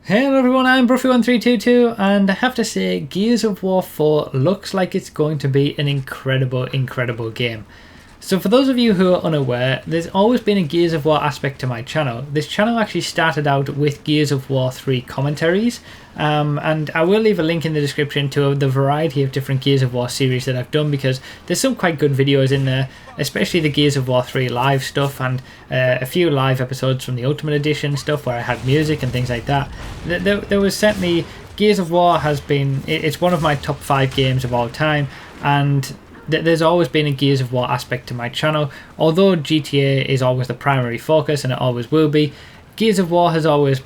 Hello everyone, I'm Bruffy1322 and I have to say Gears of War 4 looks like it's going to be an incredible game. So for those of you who are unaware, there's always been a Gears of War aspect to my channel. This channel actually started out with Gears of War 3 commentaries, and I will leave a link in the description to the variety of different Gears of War series that I've done, because there's some quite good videos in there, especially the Gears of War 3 live stuff and a few live episodes from the Ultimate Edition stuff where I had music and things like that. There was certainly, Gears of War has been, it's one of my top 5 games of all time, and there's always been a Gears of War aspect to my channel. Although GTA is always the primary focus and it always will be, Gears of War has always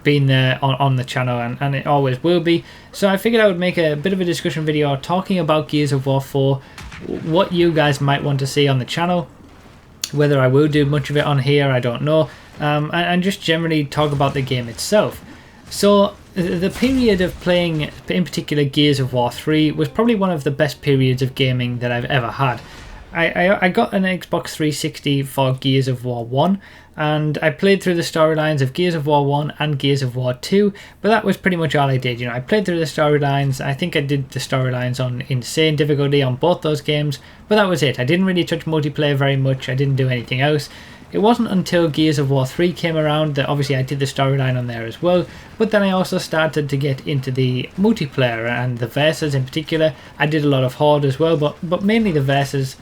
been there on the channel, and it always will be. So I figured I would make a bit of a discussion video talking about Gears of War 4, what you guys might want to see on the channel, whether I will do much of it on here, I don't know, and just generally talk about the game itself. So the period of playing, in particular Gears of War 3, was probably one of the best periods of gaming that I've ever had. I got an Xbox 360 for Gears of War 1, and I played through the storylines of Gears of War 1 and Gears of War 2, but that was pretty much all I did. You know, I played through the storylines. I think I did the storylines on insane difficulty on both those games, but that was it. I didn't really touch multiplayer very much. I didn't do anything else. It wasn't until Gears of War 3 came around that obviously I did the storyline on there as well, but then I also started to get into the multiplayer and the versus in particular. I did a lot of Horde as well, but mainly the versus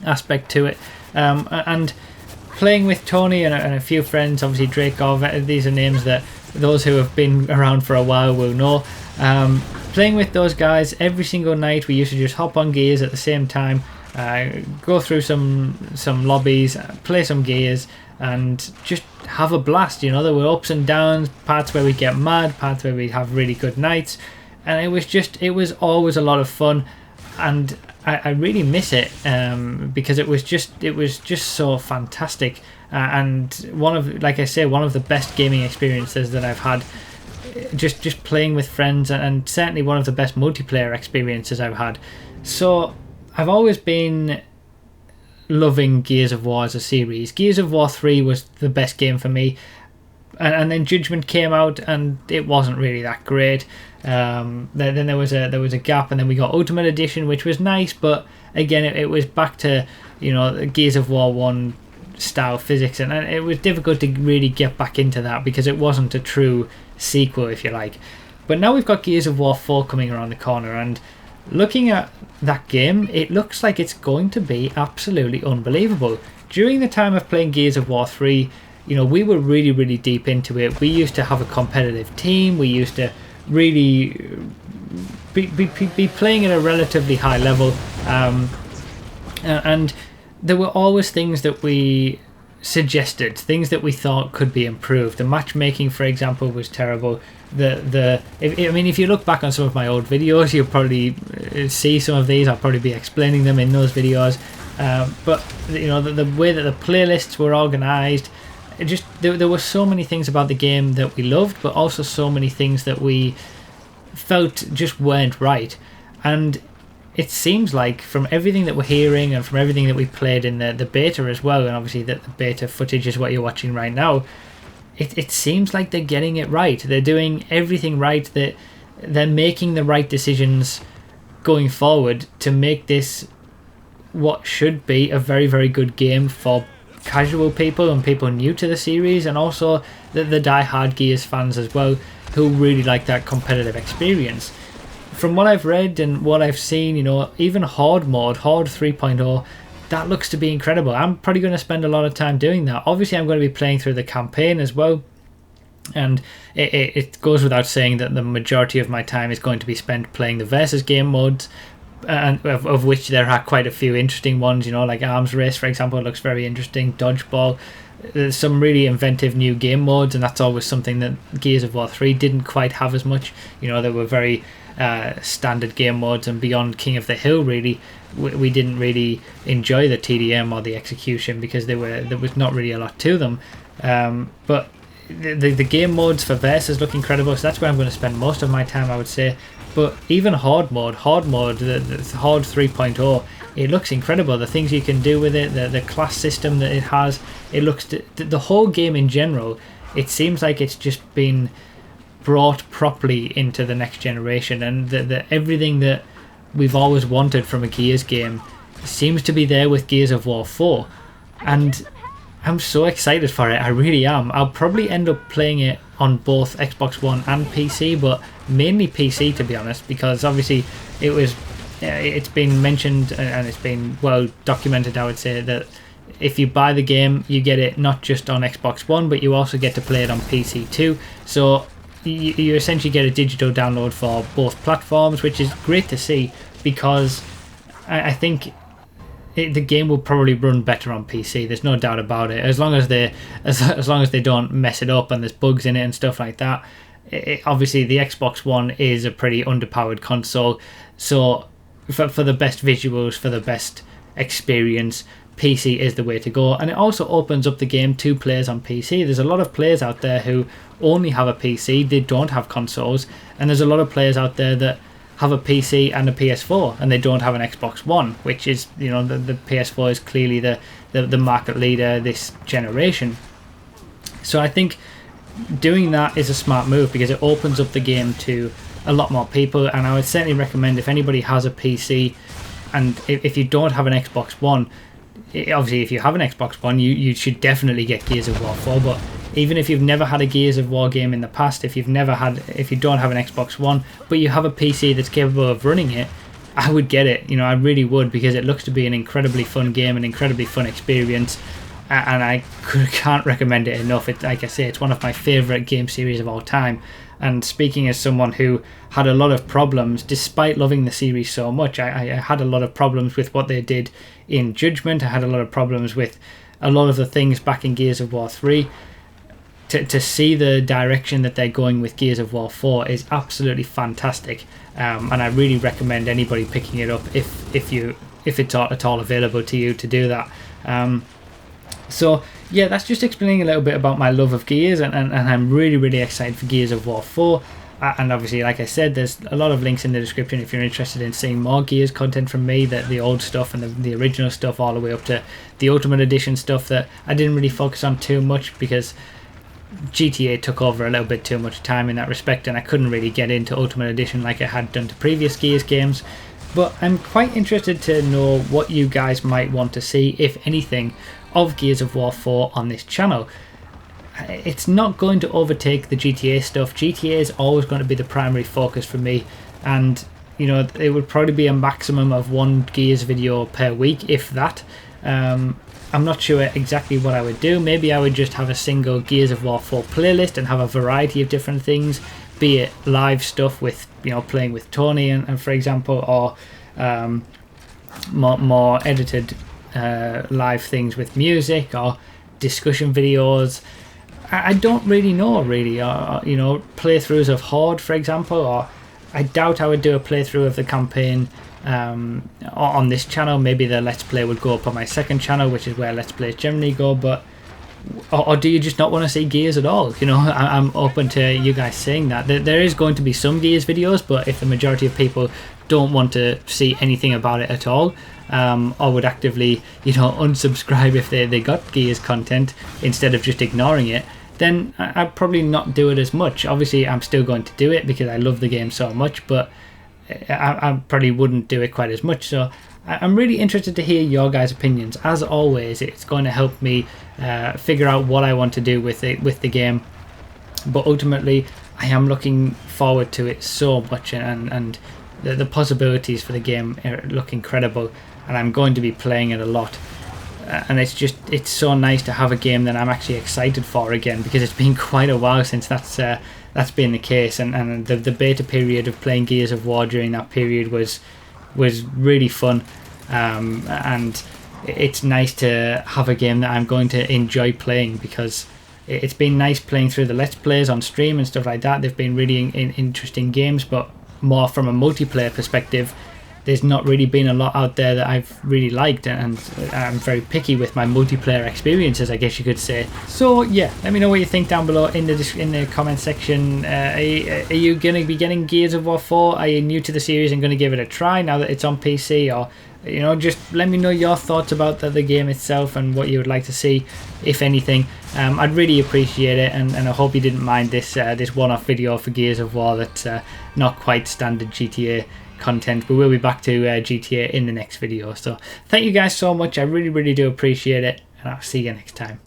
aspect to it, and playing with Tony and a few friends, obviously Drake, these are names that those who have been around for a while will know. Playing with those guys every single night, we used to just hop on Gears at the same time, go through some lobbies, play some Gears, and just have a blast. You know, there were ups and downs, parts where we get mad, parts where we have really good nights, and it was always a lot of fun, and I really miss it, because it was just so fantastic, and one of the best gaming experiences that I've had. Just playing with friends, and certainly one of the best multiplayer experiences I've had. So I've always been loving Gears of War as a series. Gears of War 3 was the best game for me, and then Judgment came out and it wasn't really that great. Then there was a gap, and then we got Ultimate Edition, which was nice, but again it was back to, you know, Gears of War 1 style physics, and it was difficult to really get back into that because it wasn't a true sequel, if you like. But now we've got Gears of War 4 coming around the corner, and looking at that game, it looks like it's going to be absolutely unbelievable. During the time of playing Gears of War 3, you know, we were really deep into it. We used to have a competitive team. We used to really be playing at a relatively high level, and there were always things that we suggested, things that we thought could be improved. The matchmaking, for example, was terrible. If you look back on some of my old videos, you'll probably see some of these. I'll probably be explaining them in those videos. But you know, the way that the playlists were organised, there were so many things about the game that we loved, but also so many things that we felt just weren't right. And it seems like, from everything that we're hearing and from everything that we played in the beta as well, and obviously the beta footage is what you're watching right now, it seems like they're getting it right. They're doing everything right. They're making the right decisions going forward to make this what should be a very good game for casual people and people new to the series, and also the die-hard Gears fans as well, who really like that competitive experience. From what I've read and what I've seen, you know, even Horde mode, Horde 3.0, that looks to be incredible. I'm probably going to spend a lot of time doing that. Obviously, I'm going to be playing through the campaign as well, and it goes without saying that the majority of my time is going to be spent playing the versus game modes, and of which there are quite a few interesting ones, you know, like Arms Race, for example, looks very interesting, Dodgeball. There's some really inventive new game modes, and that's always something that Gears of War 3 didn't quite have as much. You know, there were very standard game modes, and beyond King of the Hill, really, we didn't really enjoy the TDM or the execution because there was not really a lot to them. But the game modes for Versus look incredible, so that's where I'm going to spend most of my time, I would say. But even Horde mode, the Horde 3.0, it looks incredible. The things you can do with it, the class system that it has, it looks the whole game in general it seems like it's just been brought properly into the next generation, and everything that we've always wanted from a Gears game seems to be there with Gears of War 4, and I'm so excited for it. I really am. I'll probably end up playing it on both Xbox One and PC, but mainly PC, to be honest, because obviously it's been mentioned and it's been well documented, I would say, that if you buy the game, you get it not just on Xbox One, but you also get to play it on PC too. So you essentially get a digital download for both platforms, which is great to see, because I think the game will probably run better on PC. There's no doubt about it. As long as they don't mess it up and there's bugs in it and stuff like that. Obviously, the Xbox One is a pretty underpowered console, so for the best visuals, for the best experience, PC is the way to go. And it also opens up the game to players on PC. There's a lot of players out there who only have a PC, they don't have consoles, and there's a lot of players out there that have a PC and a PS4 and they don't have an Xbox One, which is, you know, the PS4 is clearly the market leader this generation. So I think doing that is a smart move, because it opens up the game to a lot more people. And I would certainly recommend, if anybody has a PC and if you don't have an Xbox One, obviously if you have an Xbox One, you should definitely get Gears of War 4. But even if you've never had a Gears of War game in the past, if you don't have an Xbox One but you have a PC that's capable of running it, I would get it. You know, I really would, because it looks to be an incredibly fun game, an incredibly fun experience, and I can't recommend it enough. Like I say, it's one of my favourite game series of all time. And speaking as someone who had a lot of problems, despite loving the series so much, I had a lot of problems with what they did in Judgment. I had a lot of problems with a lot of the things back in Gears of War 3. To see the direction that they're going with Gears of War 4 is absolutely fantastic, and I really recommend anybody picking it up if it's at all available to you to do that. So yeah, that's just explaining a little bit about my love of Gears, and I'm really excited for Gears of War 4. And obviously, like I said, there's a lot of links in the description if you're interested in seeing more Gears content from me, the old stuff and the original stuff, all the way up to the Ultimate Edition stuff that I didn't really focus on too much, because GTA took over a little bit too much time in that respect, and I couldn't really get into Ultimate Edition like I had done to previous Gears games. But I'm quite interested to know what you guys might want to see, if anything, of Gears of War 4 on this channel. It's not going to overtake the GTA stuff. GTA is always going to be the primary focus for me, and you know, it would probably be a maximum of one Gears video per week, if that. I'm not sure exactly what I would do. Maybe I would just have a single Gears of War 4 playlist and have a variety of different things, be it live stuff with, you know, playing with Tony and for example, or more edited live things with music, or discussion videos. I don't really know, or you know, playthroughs of Horde, for example, or I doubt I would do a playthrough of the campaign on this channel. Maybe the Let's Play would go up on my second channel, which is where Let's Plays generally go. But or do you just not want to see Gears at all? You know, I'm open to you guys saying that. There is going to be some Gears videos, but if the majority of people don't want to see anything about it at all, or would actively, you know, unsubscribe if they got Gears content instead of just ignoring it, then I'd probably not do it as much. Obviously, I'm still going to do it because I love the game so much, but I probably wouldn't do it quite as much. So I'm really interested to hear your guys' opinions. As always, it's going to help me figure out what I want to do with the game. But ultimately, I am looking forward to it so much, and the possibilities for the game look incredible, and I'm going to be playing it a lot. And it's so nice to have a game that I'm actually excited for again, because it's been quite a while since that's been the case, and the beta period of playing Gears of War during that period was really fun, and it's nice to have a game that I'm going to enjoy playing, because it's been nice playing through the Let's Plays on stream and stuff like that. They've been really interesting games, but more from a multiplayer perspective, there's not really been a lot out there that I've really liked, and I'm very picky with my multiplayer experiences, I guess you could say. So yeah, let me know what you think down below in the comment section. Are you going to be getting Gears of War 4? Are you new to the series and going to give it a try now that it's on PC? Or you know, just let me know your thoughts about the game itself and what you would like to see, if anything. I'd really appreciate it, and I hope you didn't mind this this one-off video for Gears of War that's not quite standard GTA content. We will be back to GTA in the next video. So thank you guys so much. I really do appreciate it, and I'll see you next time.